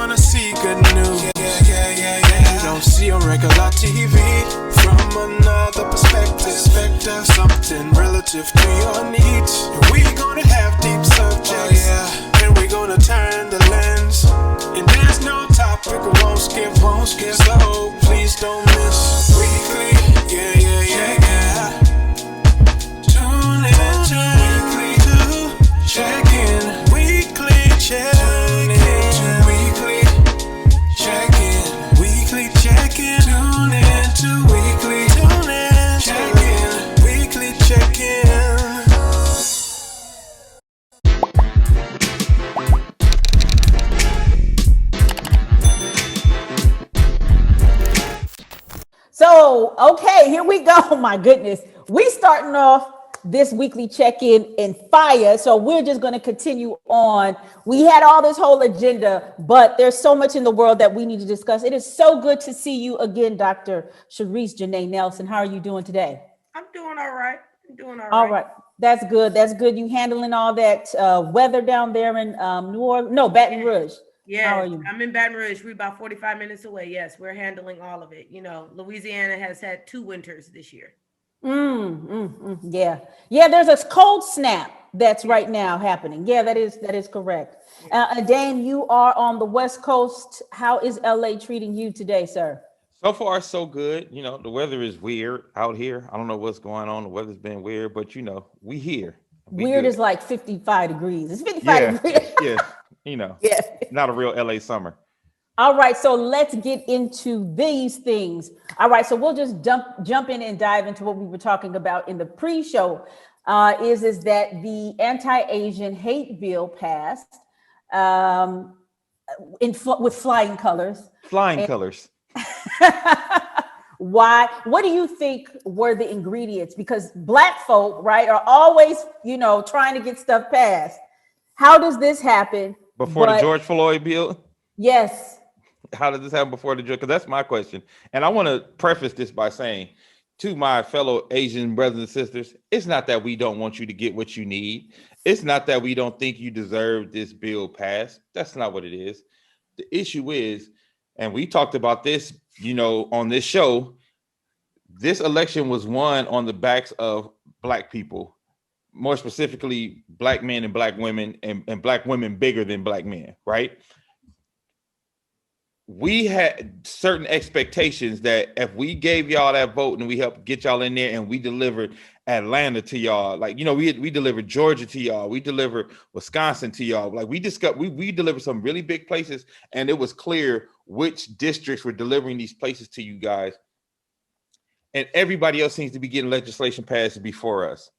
wanna see good news. You don't see on regular TV. From another perspective, something relative to your needs. And we gonna have deep subjects, and we gonna turn the lens. And there's no topic we won't skip. So please don't miss weekly. Tune in to weekly check-in. Weekly check-in. Weekly check-in. Weekly check-in. Tune in to weekly check-in. Weekly check-in. So, okay, here we go. My goodness. We starting off this weekly check-in in fire. So we're just going to continue on. We had all this whole agenda, but there's so much in the world that we need to discuss. It is so good to see you again, Dr. Sherice Janaye Nelson. How are you doing today? I'm doing all right. All right. That's good. You handling all that weather down there in New Orleans? No, Baton Rouge. Yeah, how are you? I'm in Baton Rouge. We're about 45 minutes away. Yes, we're handling all of it. You know, Louisiana has had 2 winters this year. Yeah. There's a cold snap that's right now happening. Yeah, that is correct. Dan, you are on the West Coast. How is LA treating you today, sir? So far, so good. You know, the weather is weird out here. I don't know what's going on. The weather's been weird, but you know, we here. Weird is like 55 degrees. It's 55 degrees. Yeah. You know, yeah. Not a real LA summer. All right, so let's get into these things. All right, so we'll just jump in and dive into what we were talking about in the pre-show. Is that the anti-Asian hate bill passed with flying colors? Colors. Why? What do you think were the ingredients? Because Black folk, right, are always, trying to get stuff passed. How does this happen? Before the George Floyd bill? Yes. How did this happen before the George? Because that's my question. And I want to preface this by saying to my fellow Asian brothers and sisters, it's not that we don't want you to get what you need. It's not that we don't think you deserve this bill passed. That's not what it is. The issue is, and we talked about this, on this show, this election was won on the backs of Black people. More specifically, Black men and Black women, and Black women bigger than Black men, right? We had certain expectations that if we gave y'all that vote and we helped get y'all in there and we delivered Atlanta to y'all, like, we delivered Georgia to y'all, we delivered Wisconsin to y'all, like we delivered some really big places, and it was clear which districts were delivering these places to you guys. And everybody else seems to be getting legislation passed before us.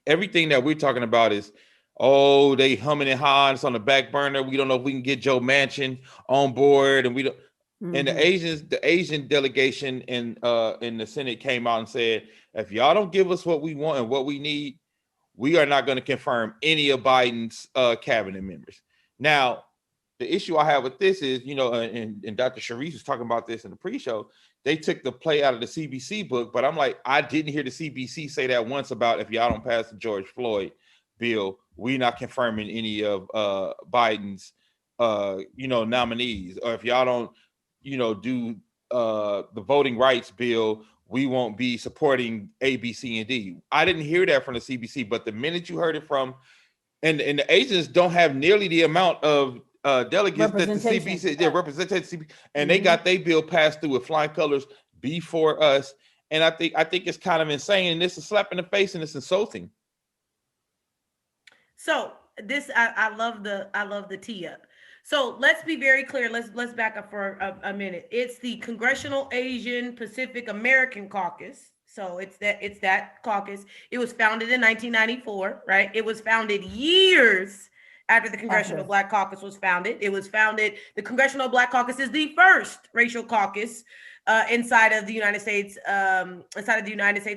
Everything that we're talking about is, they humming and hawing, it's on the back burner. We don't know if we can get Joe Manchin on board, and we don't. Mm-hmm. And the Asian delegation in the Senate came out and said, if y'all don't give us what we want and what we need, we are not going to confirm any of Biden's cabinet members. Now, the issue I have with this is, and Dr. Sherice was talking about this in the pre-show. They took the play out of the CBC book, but I'm like, I didn't hear the CBC say that once about if y'all don't pass the George Floyd bill, we're not confirming any of Biden's, nominees. Or if y'all don't, do the voting rights bill, we won't be supporting A, B, C, and D. I didn't hear that from the CBC, but the minute you heard it from, and the Asians don't have nearly the amount of delegates that the CBC, they're represented, and they got their bill passed through with flying colors before us. And I think it's kind of insane, and it's a slap in the face, and it's insulting. So this, I love the tee up. So let's be very clear. Let's back up for a minute. It's the Congressional Asian Pacific American Caucus. So it's that caucus. It was founded in 1994, right? It was founded years after the Congressional Black Caucus was founded. The Congressional Black Caucus is the first racial caucus inside of the United States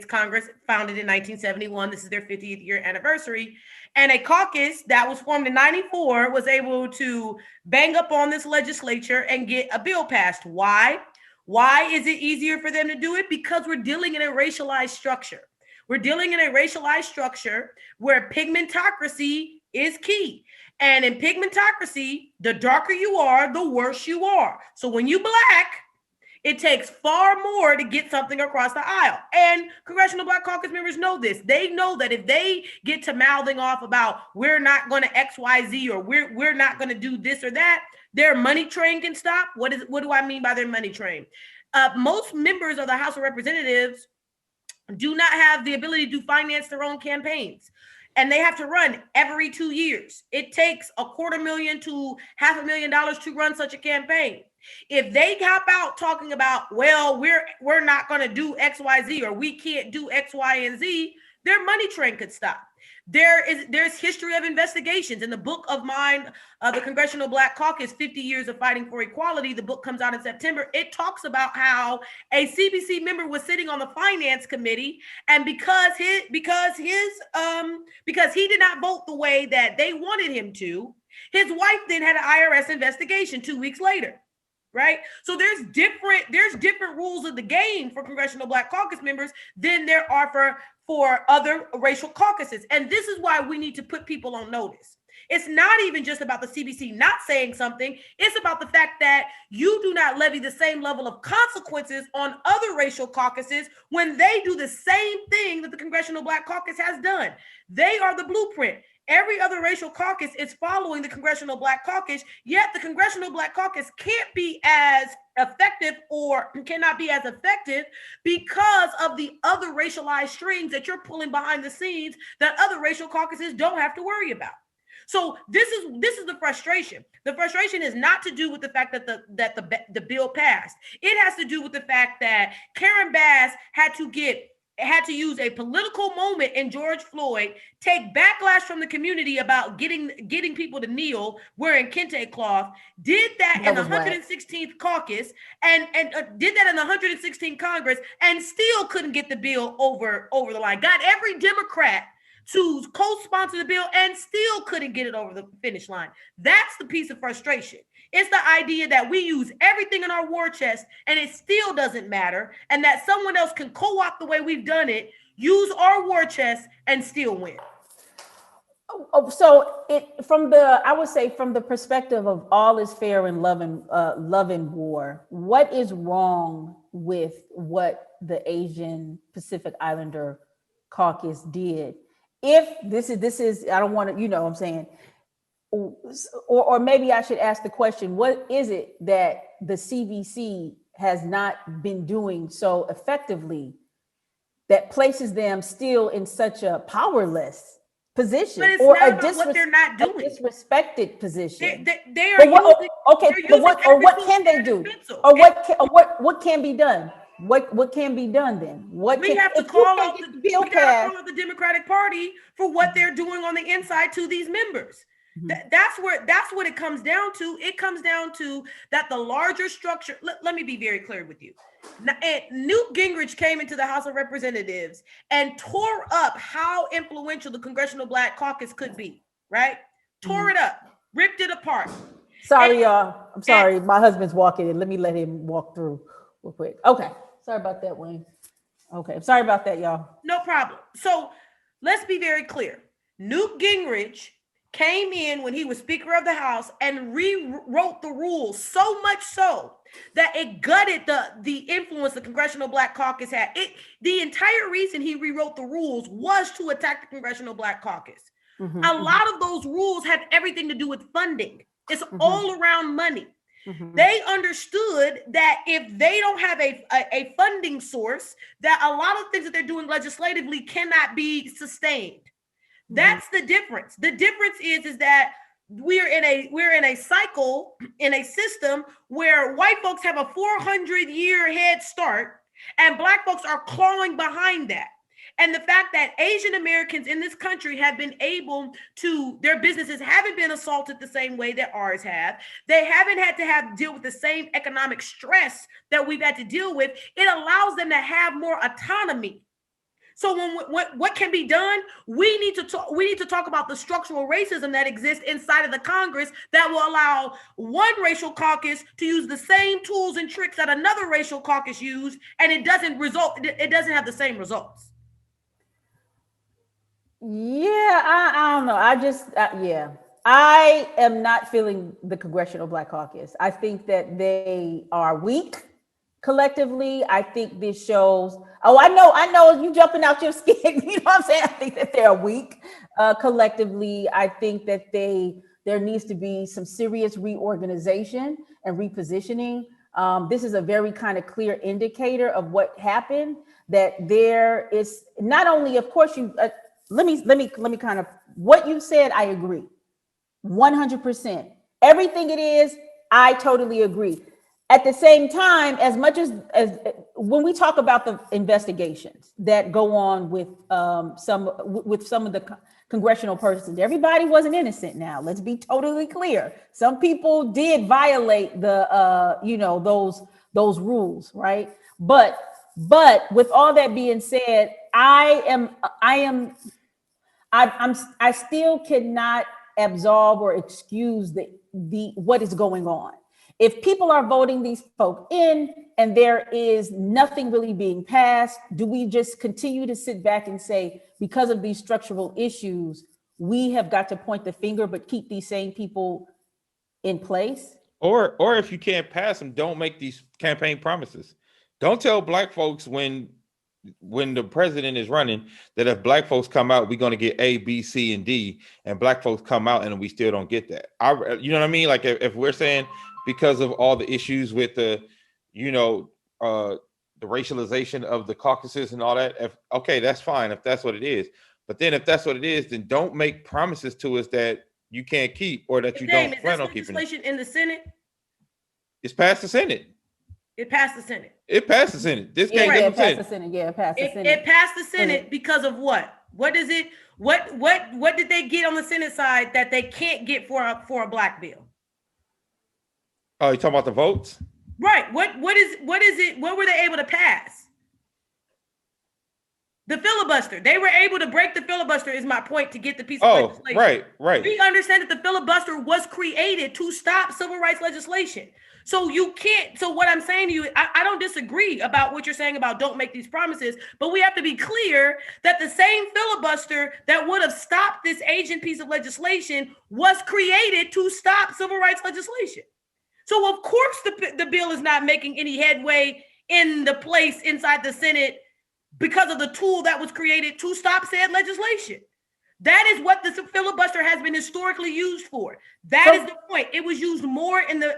Congress, founded in 1971. This is their 50th year anniversary. And a caucus that was formed in 94 was able to bang up on this legislature and get a bill passed. Why? Why is it easier for them to do it? Because we're dealing in a racialized structure. We're dealing in a racialized structure where pigmentocracy is key. And in pigmentocracy, the darker you are, the worse you are. So when you black, it takes far more to get something across the aisle. And Congressional Black Caucus members know this. They know that if they get to mouthing off about we're not going to XYZ or we're not going to do this or that, their money train can stop. What do I mean by their money train? Most members of the House of Representatives do not have the ability to finance their own campaigns. And they have to run every 2 years. It takes $250,000 to $500,000 to run such a campaign. If they hop out talking about, well, we're not going to do X, Y, Z, or we can't do X, Y, and Z, their money train could stop. There's history of investigations in the book of mine, the Congressional Black Caucus, 50 Years of Fighting for Equality. The book comes out in September. It talks about how a CBC member was sitting on the finance committee, and because he did not vote the way that they wanted him to, his wife then had an IRS investigation 2 weeks later. Right. So there's different rules of the game for Congressional Black Caucus members than there are for other racial caucuses. And this is why we need to put people on notice. It's not even just about the CBC not saying something. It's about the fact that you do not levy the same level of consequences on other racial caucuses when they do the same thing that the Congressional Black Caucus has done. They are the blueprint. Every other racial caucus is following the Congressional Black Caucus, yet the Congressional Black Caucus can't be as effective or cannot be as effective because of the other racialized strings that you're pulling behind the scenes that other racial caucuses don't have to worry about. So this is the frustration. The frustration is not to do with the fact that the bill passed. It has to do with the fact that Karen Bass had to use a political moment in George Floyd, take backlash from the community about getting people to kneel wearing kente cloth, did that in the 116th caucus and did that in the 116th Congress and still couldn't get the bill over the line. Got every Democrat to co-sponsor the bill and still couldn't get it over the finish line. That's the piece of frustration. It's the idea that we use everything in our war chest and it still doesn't matter, and that someone else can co-opt the way we've done it, use our war chest, and still win. So from the perspective of all is fair in love and war, what is wrong with what the Asian Pacific Islander Caucus did? If this is, I don't want to, what I'm saying, or maybe I should ask the question, what is it that the CBC has not been doing so effectively that places them still in such a powerless position, but it's or not about what they're not doing, a disrespected position? They are what can they do? Or what can be done? What can be done then? We have to call out the Democratic Party for what they're doing on the inside to these members. Mm-hmm. That's what it comes down to. It comes down to that the larger structure. Let me be very clear with you. Newt Gingrich came into the House of Representatives and tore up how influential the Congressional Black Caucus could be. Right? Tore it up, ripped it apart. Sorry, y'all. I'm sorry. My husband's walking in. Let me let him walk through real quick. Okay. Sorry about that, Wayne. Okay. Sorry about that, y'all. No problem. So let's be very clear. Newt Gingrich came in when he was Speaker of the House and rewrote the rules, so much so that it gutted the influence the Congressional Black Caucus had. The entire reason he rewrote the rules was to attack the Congressional Black Caucus. Mm-hmm, a lot of those rules had everything to do with funding. It's all around money. Mm-hmm. They understood that if they don't have a funding source, that a lot of things that they're doing legislatively cannot be sustained. That's the difference. The difference is that we're in a cycle, in a system where white folks have a 400-year head start and Black folks are clawing behind that. And the fact that Asian Americans in this country have been able to, their businesses haven't been assaulted the same way that ours have. They haven't had to deal with the same economic stress that we've had to deal with. It allows them to have more autonomy. So what can be done? We need to talk about the structural racism that exists inside of the Congress that will allow one racial caucus to use the same tools and tricks that another racial caucus used, and it doesn't have the same results. Yeah, I don't know. Yeah. I am not feeling the Congressional Black Caucus. I think that they are weak collectively. I think this shows, oh, I know you jumping out your skin. You know what I'm saying? I think that they're weak collectively. I think that there needs to be some serious reorganization and repositioning. This is a very kind of clear indicator of what happened, that there is not only, of course, let me kind of, what you said, I agree. 100%. Everything it is, I totally agree. At the same time, as much as when we talk about the investigations that go on with some of the congressional persons, everybody wasn't innocent. Now, let's be totally clear. Some people did violate the those rules, right? But with all that being said, I still cannot absolve or excuse the what is going on. If people are voting these folk in and there is nothing really being passed, do we just continue to sit back and say, because of these structural issues, we have got to point the finger but keep these same people in place? Or if you can't pass them, don't make these campaign promises. Don't tell black folks when the president is running that if black folks come out, we're going to get A, B, C, and D, and black folks come out and we still don't get that. You know what I mean? Like if we're saying because of all the issues with the racialization of the caucuses and all that, okay, that's fine if that's what it is. But then if that's what it is, then don't make promises to us that you can't keep or that you don't plan on keeping. Legislation in the Senate? It's passed the Senate. It passed the Senate. It passed the Senate. This can't get the Senate. The Senate. Yeah, it passed the Senate. It passed the Senate because of what? What is it? What did they get on the Senate side that they can't get for a black bill? Oh, you talking about the votes? Right. What is it? What were they able to pass? The filibuster. They were able to break the filibuster, is my point, to get the piece of legislation. Right. We understand that the filibuster was created to stop civil rights legislation. So you can't, so what I'm saying to you, I don't disagree about what you're saying about don't make these promises, but we have to be clear that the same filibuster that would have stopped this Asian piece of legislation was created to stop civil rights legislation. So of course the bill is not making any headway in the place inside the Senate because of the tool that was created to stop said legislation. That is what the filibuster has been historically used for. That is the point. It was used more in the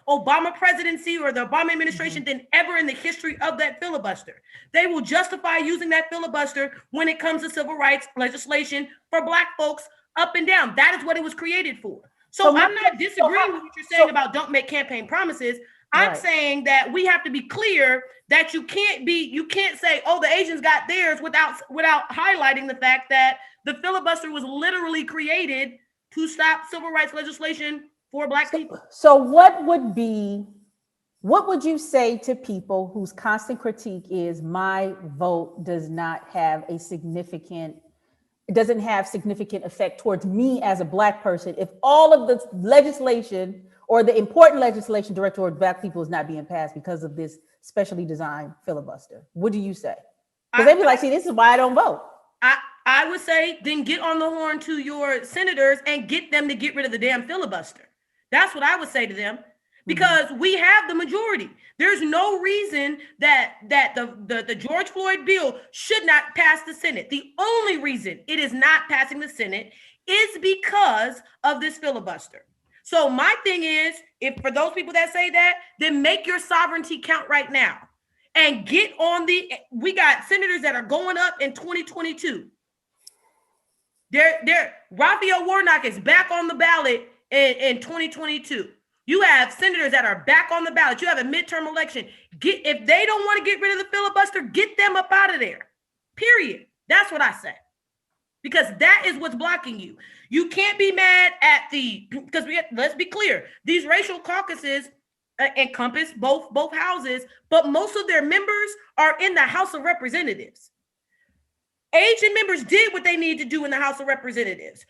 Obama presidency or the Obama administration than ever in the history of that filibuster. They will justify using that filibuster when it comes to civil rights legislation for black folks up and down. That is what it was created for. So I'm not disagreeing with what you're saying about don't make campaign promises. I'm saying that we have to be clear that you can't say, oh, the Asians got theirs without highlighting the fact that the filibuster was literally created to stop civil rights legislation for black people. So what would you say to people whose constant critique is my vote doesn't have significant effect towards me as a black person if all of the legislation or the important legislation directed toward black people is not being passed because of this specially designed filibuster? What do you say? Because they'd be like, see, this is why I don't vote. I would say then get on the horn to your senators and get them to get rid of the damn filibuster. That's what I would say to them, because we have the majority. There's no reason that the George Floyd bill should not pass the Senate. The only reason it is not passing the Senate is because of this filibuster. So my thing is, if for those people that say that, then make your sovereignty count right now and get on we got senators that are going up in 2022. Raphael Warnock is back on the ballot in 2022. You have senators that are back on the ballot. You have a midterm election. If they don't want to get rid of the filibuster, get them up out of there. Period. That's what I say. Because that is what's blocking you. You can't be mad at because let's be clear, these racial caucuses encompass both houses, but most of their members are in the House of Representatives. Asian members did what they needed to do in the House of Representatives.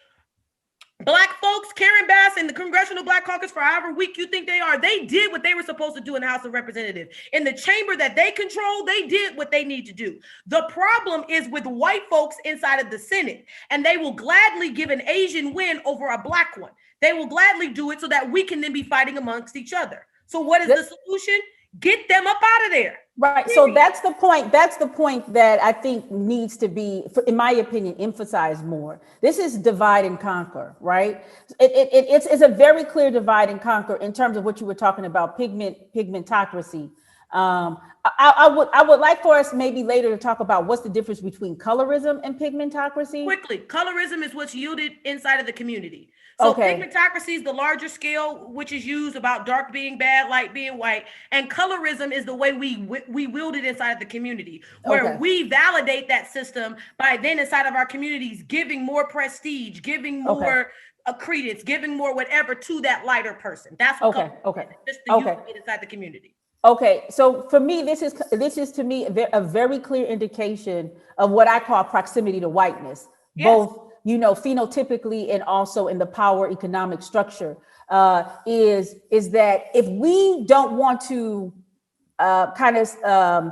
Black folks, Karen Bass and the Congressional Black Caucus, for however weak you think they are, they did what they were supposed to do in the House of Representatives. In the chamber that they control, they did what they need to do. The problem is with white folks inside of the Senate, and they will gladly give an Asian win over a black one. They will gladly do it so that we can then be fighting amongst each other. So what is the solution? Get them up out of there. Right. So that's the point. That's the point that I think needs to be, in my opinion, emphasized more. This is divide and conquer, right? It's a very clear divide and conquer in terms of what you were talking about, pigmentocracy. I would like for us maybe later to talk about what's the difference between colorism and pigmentocracy. Quickly, colorism is what's yielded inside of the community. So pigmentocracy is the larger scale, which is used about dark being bad, light being white. And colorism is the way we wield it inside of the community, where we validate that system by then inside of our communities, giving more prestige, giving more credence, giving more whatever to that lighter person. That's what just the use of it inside the community. Okay, so for me, this is to me a very clear indication of what I call proximity to whiteness, both phenotypically and also in the power economic structure. Is that if we don't want to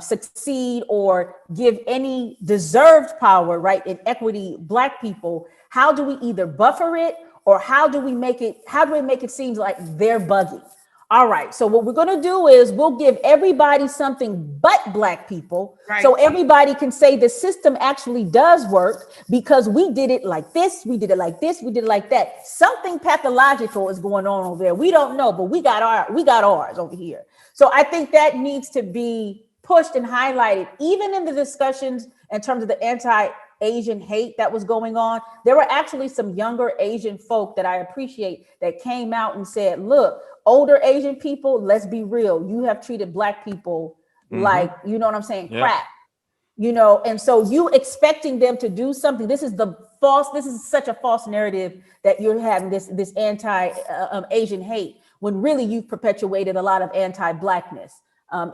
succeed or give any deserved power, right, in equity, Black people, how do we either buffer it or how do we make it seem like they're buggy? All right, so what we're going to do is we'll give everybody something but Black people, so everybody can say the system actually does work because we did it like this, we did it like this, we did it like that. Something pathological is going on over there. We don't know, but we got ours over here. So I think that needs to be pushed and highlighted, even in the discussions in terms of the anti-Asian hate that was going on. There were actually some younger Asian folk that I appreciate that came out and said, look, older Asian people, let's be real. You have treated Black people like, you know what I'm saying, crap. And so you expecting them to do something. This is such a false narrative that you're having this anti-Asian hate when really you've perpetuated a lot of anti-Blackness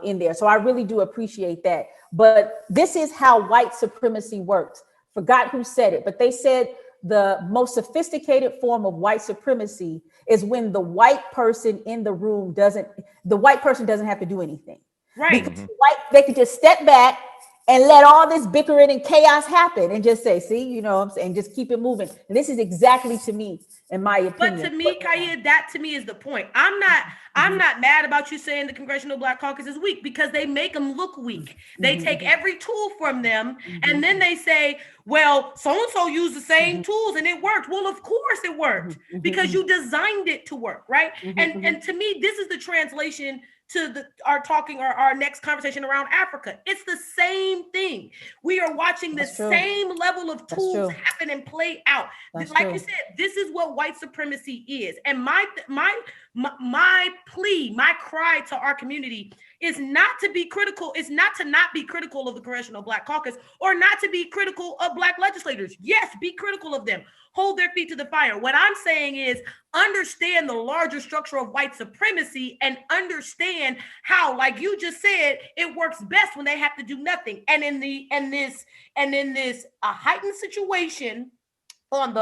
in there. So I really do appreciate that. But this is how white supremacy works. Forgot who said it, but they said the most sophisticated form of white supremacy is when the white person in the room doesn't have to do anything. Right. Because they could just step back and let all this bickering and chaos happen and just say, see, you know what I'm saying, just keep it moving. And this is exactly, to me, in my opinion. But to me, Kaya, that to me is the point. I'm not mad about you saying the Congressional Black Caucus is weak because they make them look weak. They take every tool from them and then they say, well, so-and-so used the same tools and it worked. Well, of course it worked because you designed it to work, right? And to me, this is the translation to our next conversation around Africa. It's the same thing. We are watching the same level of tools happen and play out. Like you said, this is what white supremacy is. And my plea, my cry to our community is not to be critical. It's not to not be critical of the Congressional Black Caucus or not to be critical of Black legislators. Yes, be critical of them. Hold their feet to the fire. What I'm saying is understand the larger structure of white supremacy and understand how, like you just said, it works best when they have to do nothing. And in this heightened situation on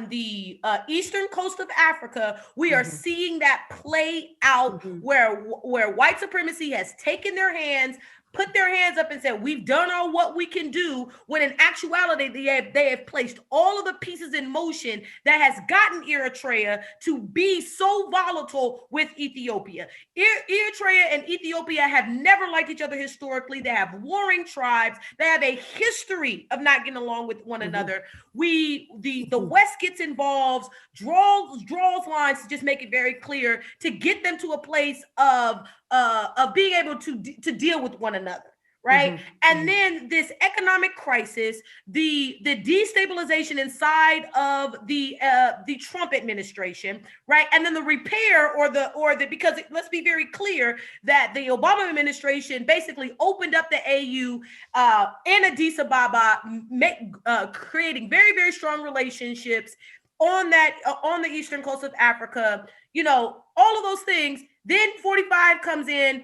the eastern coast of Africa, we are seeing that play out where white supremacy has taken their hands, put their hands up and said, we've done all what we can do, when in actuality, they have placed all of the pieces in motion that has gotten Eritrea to be so volatile with Ethiopia. Eritrea and Ethiopia have never liked each other historically. They have warring tribes. They have a history of not getting along with one another. The West gets involved, draws lines to just make it very clear to get them to a place of being able to deal with one another, right? And then this economic crisis, the destabilization inside of the Trump administration, right? And then the repair because let's be very clear that the Obama administration basically opened up the AU in Addis Ababa, creating very, very strong relationships on the eastern coast of Africa, all of those things. Then 45 comes in,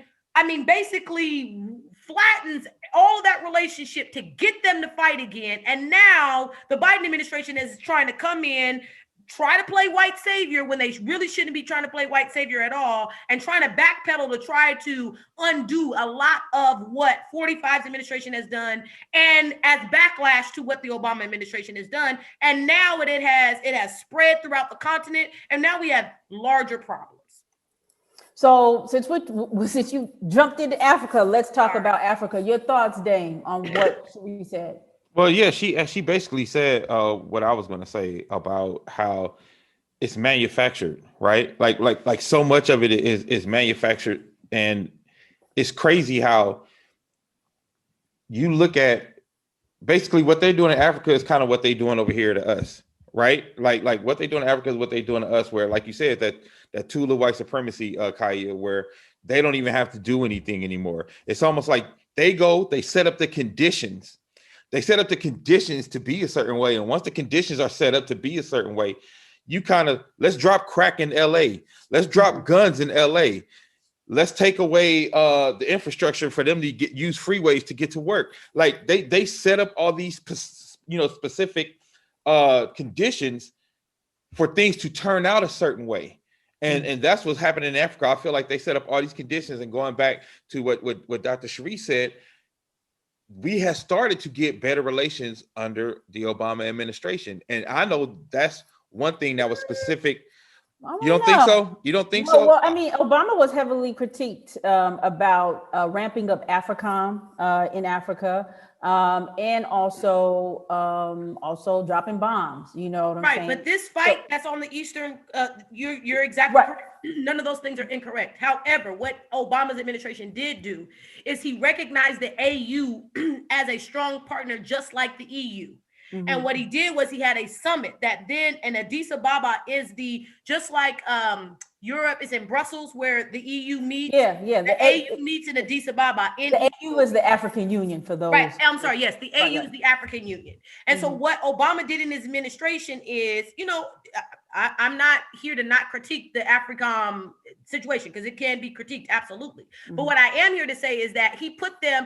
basically flattens all of that relationship to get them to fight again. And now the Biden administration is trying to come in, try to play white savior when they really shouldn't be trying to play white savior at all, and trying to backpedal to try to undo a lot of what 45's administration has done, and as backlash to what the Obama administration has done. And now it has spread throughout the continent, and now we have larger problems. So since you jumped into Africa, let's talk about Africa. Your thoughts, Dame, on what we said. Well, yeah, she basically said what I was going to say about how it's manufactured, right? Like so much of it is manufactured, and it's crazy how you look at basically what they're doing in Africa is kind of what they're doing over here to us, right? Like what they do in Africa is what they're doing to us, where, like you said, that tool of white supremacy, Kaya, where they don't even have to do anything anymore. It's almost like they set up the conditions. They set up the conditions to be a certain way. And once the conditions are set up to be a certain way, you kind of, let's drop crack in LA. Let's drop guns in LA. Let's take away the infrastructure for them to use freeways to get to work. Like they set up all these, specific conditions for things to turn out a certain way. And that's what's happening in Africa. I feel like they set up all these conditions, and going back to what Dr. Sherice said, we have started to get better relations under the Obama administration. And I know that's one thing that was specific. You don't think so? You don't think so? Well, I mean, Obama was heavily critiqued about ramping up AFRICOM in Africa, and also dropping bombs. You know what I'm saying? Right, but this fight that's on the Eastern, you're exactly correct. None of those things are incorrect. However, what Obama's administration did do is he recognized the AU as a strong partner, just like the EU. Mm-hmm. And what he did was he had a summit that then, and Addis Ababa is just like Europe is in Brussels where the EU meets. Yeah. The AU meets in Addis Ababa. The AU is the African Union for those. Right. I'm sorry. Yes, the AU is the African Union. And so what Obama did in his administration is, I'm not here to not critique the AFRICOM situation, because it can be critiqued, absolutely. But what I am here to say is that he put the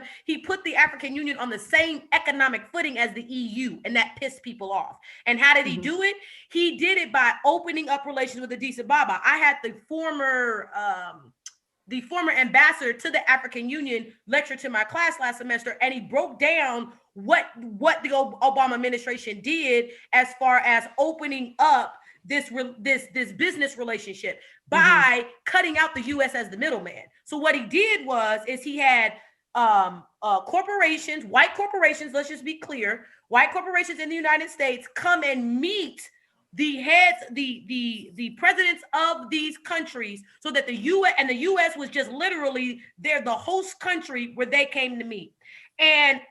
African Union on the same economic footing as the EU, and that pissed people off. And how did he do it? He did it by opening up relations with Addis Ababa. I had the former ambassador to the African Union lecture to my class last semester, and he broke down what the Obama administration did as far as opening up this business relationship by cutting out the U.S. as the middleman. So what he did is he had corporations, white corporations, let's just be clear, white corporations in the United States come and meet the heads, the presidents of these countries, so that the U.S. was just literally the host country where they came to meet. And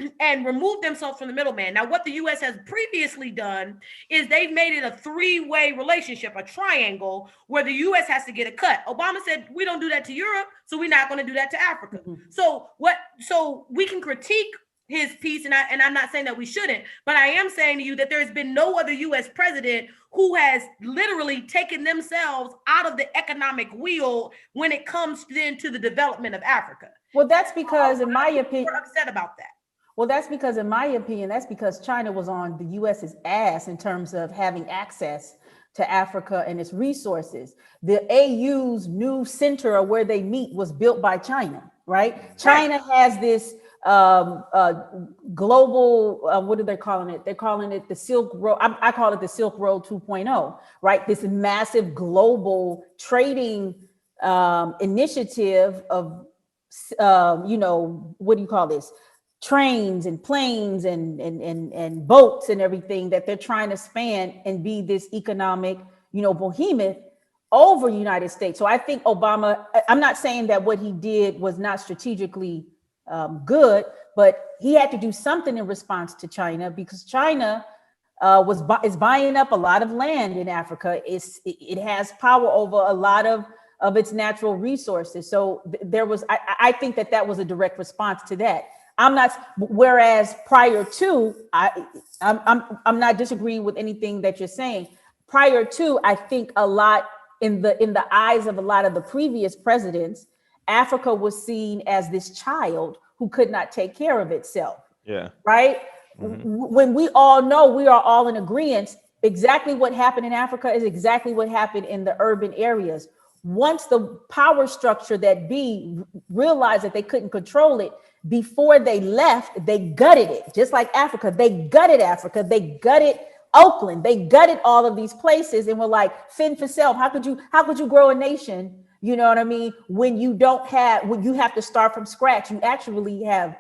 remove themselves from the middleman. Now, what the U.S. has previously done is they've made it a three-way relationship, a triangle, where the U.S. has to get a cut. Obama said, we don't do that to Europe, so we're not going to do that to Africa. So we can critique his piece, and I'm not saying that we shouldn't, but I am saying to you that there's been no other U.S. president who has literally taken themselves out of the economic wheel when it comes then to the development of Africa. Well, that's because, in my opinion, we're upset about that. Well, that's because, in my opinion, that's because China was on the U.S.'s ass in terms of having access to Africa and its resources. The AU's new center where they meet was built by China, right? China has this global, what are they calling it? They're calling it the Silk Road. I call it the Silk Road 2.0, right? This massive global trading initiative of, what do you call this? Trains and planes and boats and everything that they're trying to span and be this economic, behemoth over the United States. So I think Obama, I'm not saying that what he did was not strategically good, but he had to do something in response to China, because China is buying up a lot of land in Africa. It has power over a lot of its natural resources. So there was, I think that was a direct response to that. Whereas prior to, I'm not disagreeing with anything that you're saying. Prior to, I think a lot in the eyes of a lot of the previous presidents, Africa was seen as this child who could not take care of itself. Yeah. Right. When we all know, we are all in agreement, exactly what happened in Africa is exactly what happened in the urban areas. Once the power structure that be realized that they couldn't control it, before they left, they gutted it. Just like Africa, they gutted Africa, they gutted Oakland, they gutted all of these places and were like, fend for self. How could you grow a nation? You know what I mean? When you have to start from scratch, you actually have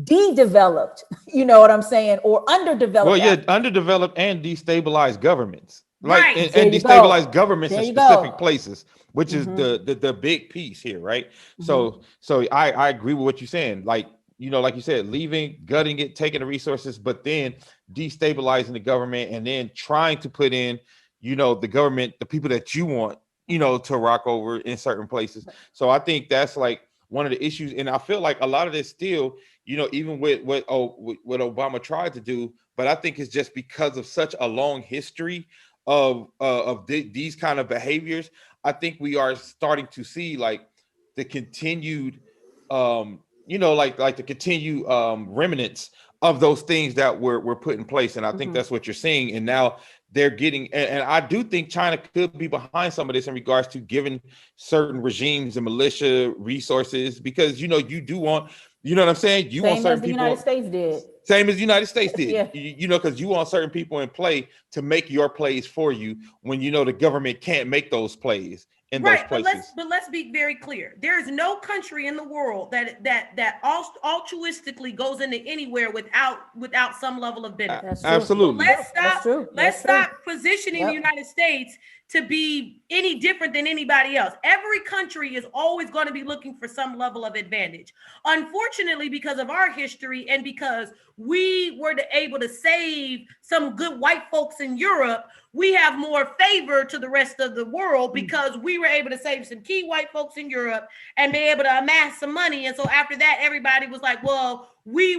de-developed, you know what I'm saying, or underdeveloped. Well, yeah, underdeveloped and destabilized governments, like Right. There and you destabilized go. governments There in you specific go. places, which is Mm-hmm. the big piece here, right? Mm-hmm. So I agree with what you're saying. Like, like you said, leaving, gutting it, taking the resources, but then destabilizing the government and then trying to put in, the government, the people that you want, to rock over in certain places. So I think that's like one of the issues. And I feel like a lot of this still, even with what Obama tried to do, but I think it's just because of such a long history of these kind of behaviors. I think we are starting to see like the continued, like the continued remnants of those things that were put in place. And I think Mm-hmm. that's what you're seeing. And now they're getting, and I do think China could be behind some of this in regards to giving certain regimes and militia resources, because you do want, what I'm saying, you want Same as certain the United people, States did. same as the United States did, Yeah. because you want certain people in play to make your plays for you when the government can't make those plays in those Right, but places. let's be very clear. There is no country in the world that altruistically goes into anywhere without some level of benefit. That's true. So Absolutely. That's true. let's That's true. stop positioning the Yep. United States to be any different than anybody else. Every country is always going to be looking for some level of advantage. Unfortunately, because of our history and because we were able to save some good white folks in Europe, we have more favor to the rest of the world because we were able to save some key white folks in Europe and be able to amass some money. And so after that, everybody was like, well, we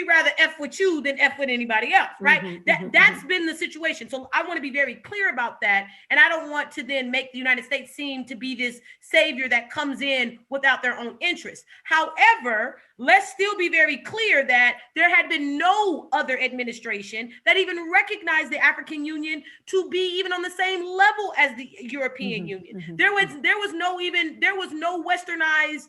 rather F with you than F with anybody else, right? That's been the situation. So I want to be very clear about that. And I don't want to then make the United States seem to be this savior that comes in without their own interests. However, let's still be very clear that there had been no other administration that even recognized the African Union to be even on the same level as the European Union. There was no westernized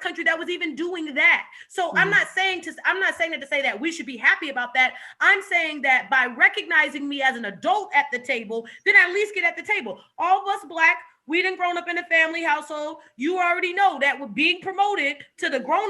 country that was even doing that. So I'm not saying that to say that we should be happy about that. I'm saying that by recognizing me as an adult at the table, then at least get at the table. All of us Black, we done grown up in a family household. You already know that we're being promoted to the grown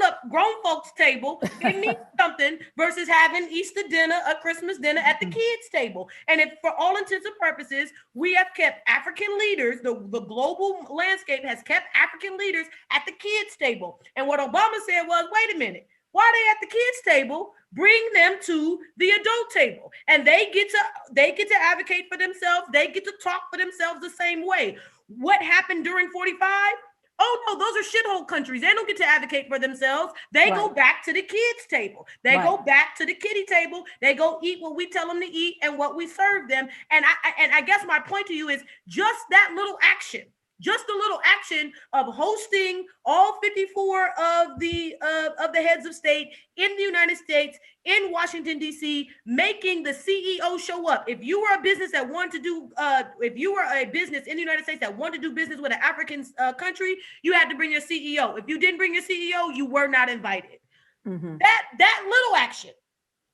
folks table. It means something versus having Easter dinner, a Christmas dinner at the kids' table. And if for all intents and purposes, we have kept African leaders, the global landscape has kept African leaders at the kids' table. And what Obama said was, wait a minute, why are they at the kids' table? Bring them to the adult table, and they get to advocate for themselves. They get to talk for themselves the same way. What happened during 45? Oh no, those are shithole countries. They don't get to advocate for themselves. They go back to the kids' table. They go back to the kiddie table. They go eat what we tell them to eat and what we serve them. And I guess my point to you is just that little action. Just a little action of hosting all 54 of the heads of state in the United States, in Washington, D.C., making the CEO show up. If you were a business that wanted to do, if you were a business in the United States that wanted to do business with an African country, you had to bring your CEO. If you didn't bring your CEO, you were not invited. That little action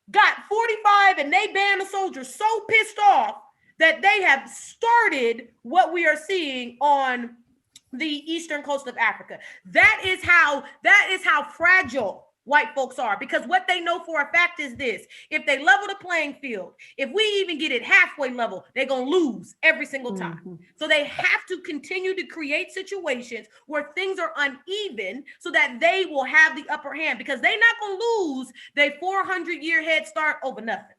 got 45 and they banned the soldiers so pissed off that they have started what we are seeing on the eastern coast of Africa. That is how fragile white folks are, because what they know for a fact is this: if they level the playing field, if we even get it halfway level, they're gonna lose every single time. So they have to continue to create situations where things are uneven so that they will have the upper hand, because they're not gonna lose their 400-year head start over nothing.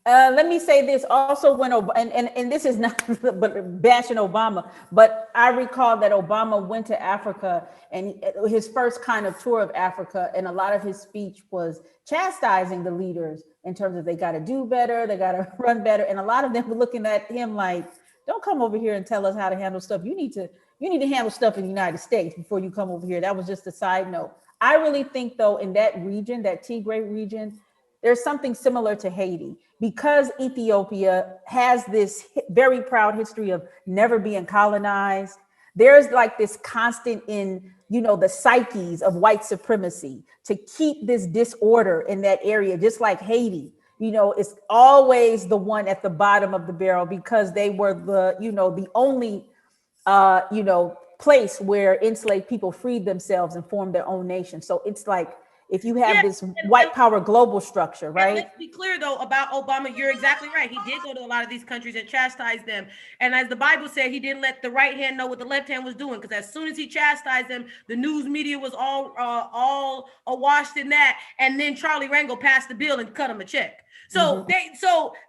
Let me say this also, when and this is not but bashing Obama, but I recall that Obama went to Africa, and his first kind of tour of Africa, and a lot of his speech was chastising the leaders in terms of they got to do better, they got to run better, and a lot of them were looking at him like, don't come over here and tell us how to handle stuff. You need to handle stuff in the United States before you come over here. That was just a side note. I really think though, in that region, that Tigray region, there's something similar to Haiti, because Ethiopia has this very proud history of never being colonized. There's like this constant in, the psyches of white supremacy to keep this disorder in that area, just like Haiti. It's always the one at the bottom of the barrel because they were the only, place where enslaved people freed themselves and formed their own nation. So it's like, if you have this white power global structure, right? Let's be clear though about Obama. You're exactly right. He did go to a lot of these countries and chastise them. And as the Bible said, he didn't let the right hand know what the left hand was doing, because as soon as he chastised them, the news media was all awash in that. And then Charlie Rangel passed the bill and cut him a check. So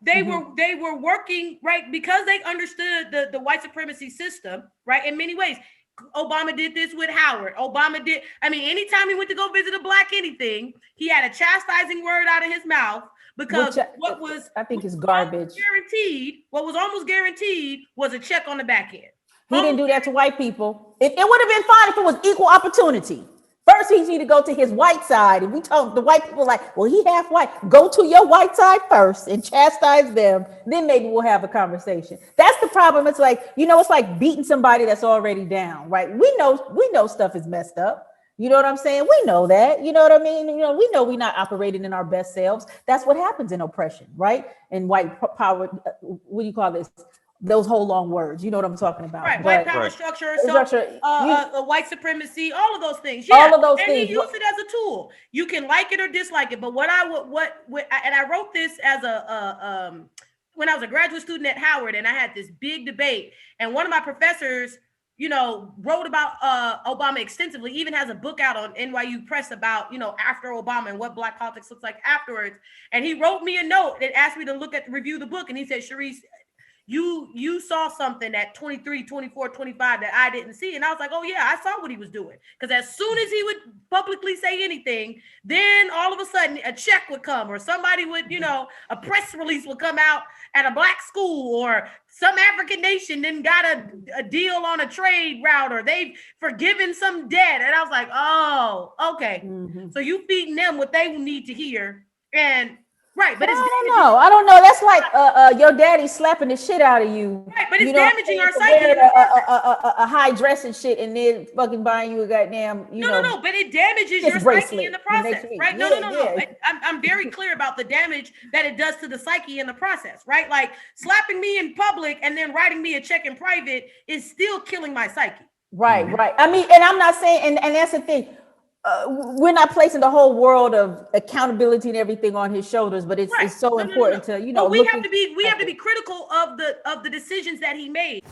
they were working, right, because they understood the white supremacy system, right, in many ways. Obama did this with Howard. Anytime he went to go visit a black anything, he had a chastising word out of his mouth, because I think is garbage. What was almost guaranteed was a check on the back end. He didn't do that to white people. It would have been fine if it was equal opportunity. First, he needed to go to his white side. And we told the white people, like, well, he half white. Go to your white side first and chastise them. Then maybe we'll have a conversation. That's the problem. It's like, it's like beating somebody that's already down, right? We know stuff is messed up. You know what I'm saying? We know that. You know what I mean? We know we're not operating in our best selves. That's what happens in oppression, right? And white power, what do you call this? Those whole long words, you know what I'm talking about, right? White power structure, white supremacy, all of those things. All of those things. He used it as a tool. You can like it or dislike it, but and I wrote this as when I was a graduate student at Howard, and I had this big debate, and one of my professors, wrote about Obama extensively. Even has a book out on NYU Press about after Obama and what Black politics looks like afterwards. And he wrote me a note that asked me to review the book, and he said, Sherice, you saw something at 23, 24, 25 that I didn't see. And I was like, oh yeah, I saw what he was doing. Because as soon as he would publicly say anything, then all of a sudden a check would come, or somebody would, a press release would come out at a black school, or some African nation then got a deal on a trade route, or they've forgiven some debt. And I was like, oh, okay. Mm-hmm. So you feeding them what they need to hear. And right, but I don't know. That's like your daddy slapping the shit out of you. Right, but it's damaging our psyche. A high dress and shit, and then fucking buying you a goddamn, No, but it damages your psyche in the process, right? No. I'm very clear about the damage that it does to the psyche in the process, right? Like slapping me in public and then writing me a check in private is still killing my psyche. Right. I mean, and I'm not saying, and that's the thing. We're not placing the whole world of accountability and everything on his shoulders, but it's so important to we have to be critical of the decisions that he made.